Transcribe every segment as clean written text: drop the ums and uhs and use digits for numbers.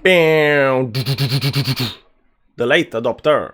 Bam. The late adopter.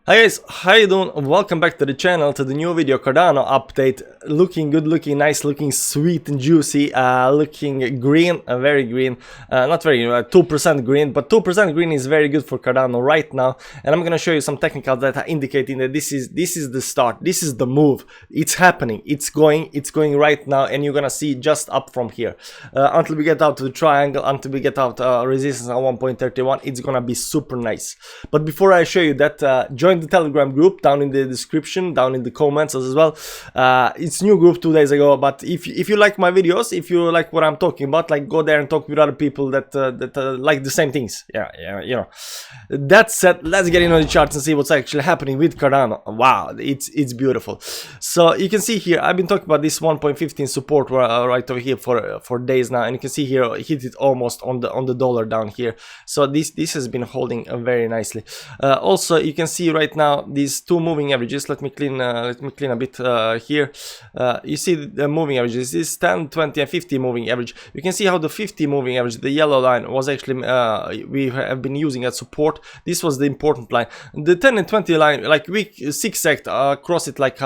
Hi guys, how you doing? Welcome back to the channel, to the new video Cardano update. Looking good, looking nice, looking sweet and juicy, looking green, very green, not very green, 2% green, but 2% green is very good for Cardano right now. And I'm gonna show you some technical data indicating that this is the start, this is the move. It's happening, it's going right now, and you're gonna see just up from here until we get out to the triangle, until we get out resistance at 1.31. It's gonna be super nice. But before I show you that, join the Telegram group down in the description, down in the comments as well. It's new group 2 days ago, but if you like my videos, if you like what I'm talking about, like, go there and talk with other people that like the same things. Yeah, you know. That said, let's get into the charts and see what's actually happening with Cardano. Wow, it's beautiful. So you can see here, I've been talking about this 1.15 support right over here for days now, and you can see here hit it almost on the dollar down here. So this has been holding very nicely. Also, you can see right now these two moving averages. Let me clean a bit here. You see the moving averages. This is 10, 20 and 50 moving average. You can see how the 50 moving average, the yellow line, was actually we have been using as support. This was the important line. The 10 and 20 line, like weak 6 sect across it like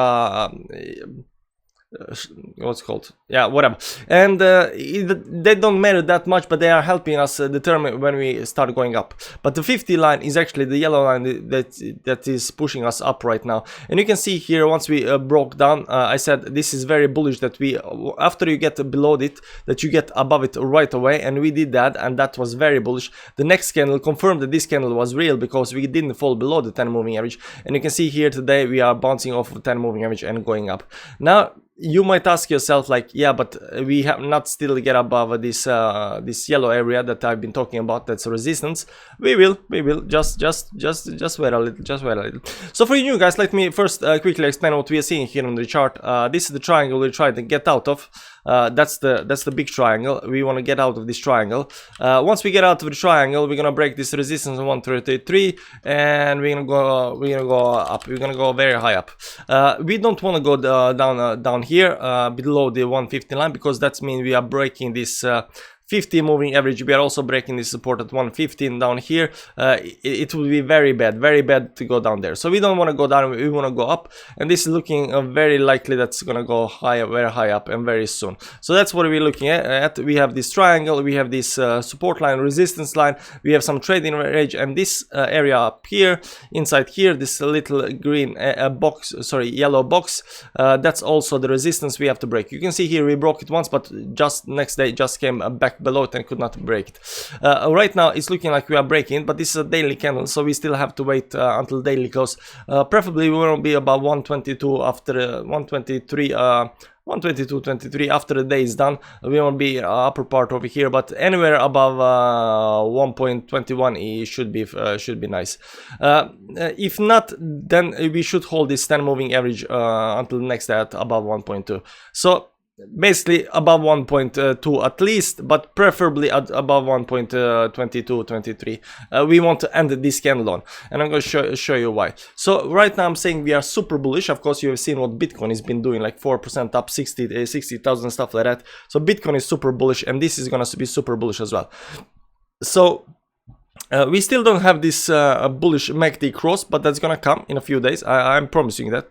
what's it called, yeah, whatever. And they don't matter that much, but they are helping us determine when we start going up. But the 50 line is actually the yellow line that is pushing us up right now. And you can see here, once we broke down, I said this is very bullish, that we after you get below it, that you get above it right away, and we did that, and that was very bullish. The next candle confirmed that this candle was real, because we didn't fall below the 10 moving average. And you can see here today we are bouncing off of 10 moving average and going up. Now you might ask yourself, like, yeah, but we have not still get above this this yellow area that I've been talking about, that's resistance. We will just wait a little, So for you new guys, let me first quickly explain what we are seeing here on the chart. This is the triangle we're trying to get out of. That's the big triangle. We want to get out of this triangle. Once we get out of the triangle, we're gonna break this resistance on 133, and we're gonna go up. We're gonna go very high up. We don't want to go down here below the 150 line, because that means we are breaking this 50 moving average. We are also breaking this support at 115 down here. It will be very bad to go down there. So we don't want to go down, we want to go up, and this is looking very likely that's gonna go higher, very high up, and very soon. So that's what we're looking at. We have this triangle, we have this support line, resistance line, we have some trading range, and this area up here, inside here, this little green box, sorry, yellow box, that's also the resistance we have to break. You can see here we broke it once, but just next day just came back below it and could not break it. Right now it's looking like we are breaking, but this is a daily candle, so we still have to wait until daily close. Preferably we will be about 122 after 123 122.23 after the day is done. We won't be upper part over here, but anywhere above 1.21 it should be nice. If not, then we should hold this 10 moving average until next day at above 1.2. So basically above 1.2 at least, but preferably at above 1.22, 23. We want to end this candle on, and I'm going to show you why. So right now I'm saying we are super bullish. Of course, you have seen what Bitcoin has been doing, like 4% up, 60,000, stuff like that. So Bitcoin is super bullish, and this is going to be super bullish as well. So we still don't have this bullish MACD cross, but that's going to come in a few days. I'm promising that.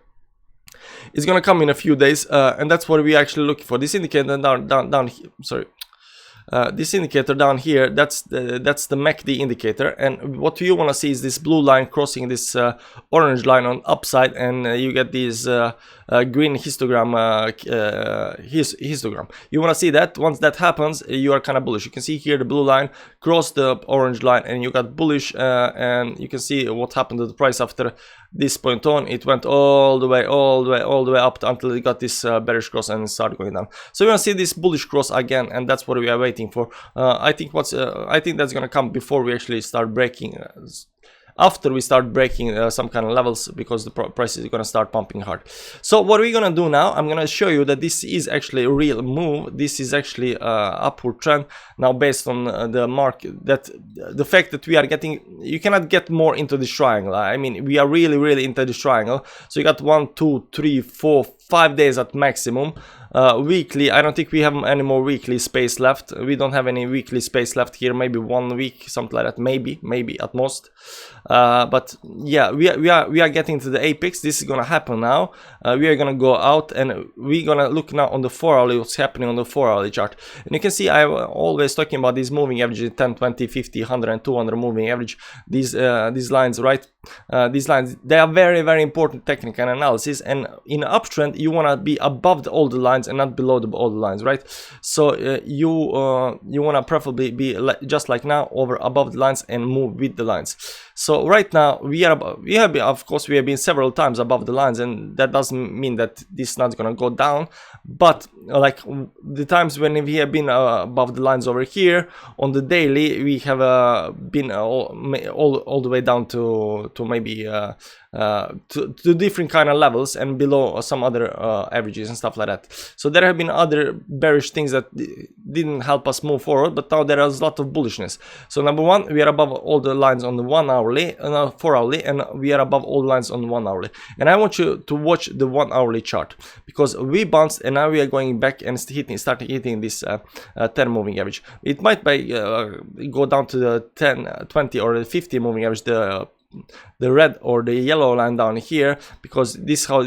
It's gonna come in a few days, and that's what we're actually looking for. This indicator down here, sorry, this indicator down here, that's the MACD indicator, and what you want to see is this blue line crossing this orange line on upside, and you get these green histogram. Histogram. You want to see that. Once that happens, you are kind of bullish. You can see here the blue line cross the orange line, and you got bullish, and you can see what happened to the price after this point on. It went all the way up until it got this bearish cross and started going down. So you want to see this bullish cross again, and that's what we are waiting for. I think that's gonna come before we actually start breaking. After we start breaking some kind of levels, because the price is going to start pumping hard. So what we're going to do now, I'm going to show you that this is actually a real move. This is actually upward trend now, based on the market, that the fact that we are getting, you cannot get more into this triangle. I mean, we are really into this triangle. So you got 1, 2, 3, 4, 5 days at maximum. weekly, I don't think we have any more weekly space left. We don't have any weekly space left here. Maybe 1 week, something like that. Maybe at most. But yeah, we are getting to the apex. This is gonna happen now. We are gonna go out and we're gonna look now on the 4-hourly, what's happening on the 4-hourly chart. And you can see I'm always talking about these moving averages, 10, 20, 50, 100 and 200 moving average. These lines, right? These lines, they are very, very important technical analysis, and in uptrend you want to be above all the lines and not below all the lines, right? So you want to preferably be just like now, over above the lines and move with the lines. So right now we have been several times above the lines, and that doesn't mean that this is not gonna go down, but like the times when we have been above the lines over here on the daily, we have been all the way down to maybe to different kind of levels and below some other averages and stuff like that. So there have been other bearish things that didn't help us move forward, but now there is a lot of bullishness. So number one, we are above all the lines on the 1-hourly, 4-hourly, and we are above all lines on 1-hourly. And I want you to watch the 1-hourly chart, because we bounced and now we are going back and starting hitting this 10 moving average. It might go down to the 10, 20 or the 50 moving average, the red or the yellow line down here, because this is how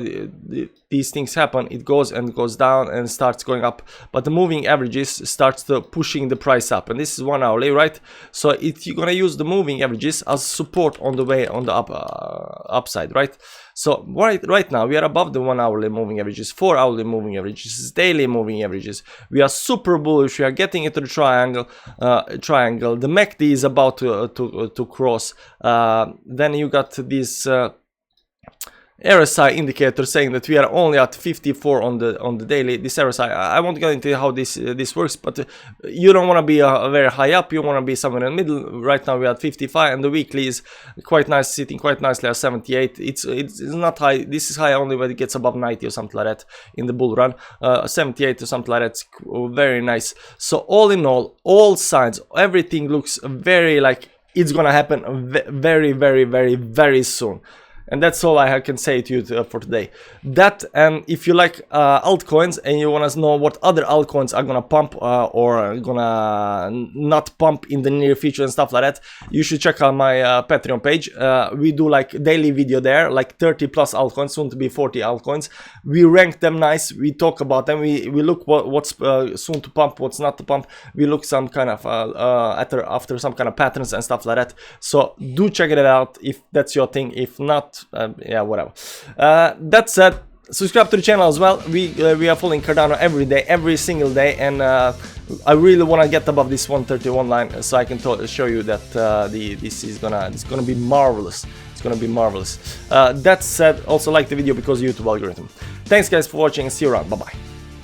these things happen. It goes and goes down and starts going up, but the moving averages starts to pushing the price up, and this is 1-hourly, right? So you're gonna use the moving averages as support on the way on the upside, right? So right now we are above the 1-hourly moving averages, 4-hourly moving averages, daily moving averages. We are super bullish. We are getting into the triangle. The MACD is about to cross. Then you got this RSI indicator saying that we are only at 54 on the daily. This RSI, I won't go into how this works, but you don't want to be very high up. You want to be somewhere in the middle. Right now we are at 55, and the weekly is quite nice, sitting quite nicely at 78. It's not high. This is high only when it gets above 90 or something like that in the bull run. 78 or something like that. It's very nice. So all in all signs, everything looks very like it's gonna happen very, very, very, very soon. And that's all I can say to you for today. That, and if you like altcoins and you want to know what other altcoins are gonna pump or gonna not pump in the near future and stuff like that, you should check out my Patreon page. We do like daily video there, like 30 plus altcoins, soon to be 40 altcoins. We rank them nice. We talk about them. We look what's soon to pump, what's not to pump. We look some kind of after some kind of patterns and stuff like that. So do check it out if that's your thing. If not, yeah, whatever. That said, subscribe to the channel as well. We are following Cardano every day, every single day, and I really want to get above this 131 line so I can show you that it's gonna be marvelous. It's gonna be marvelous. That said, also like the video because YouTube algorithm. Thanks guys for watching, and see you around. Bye bye.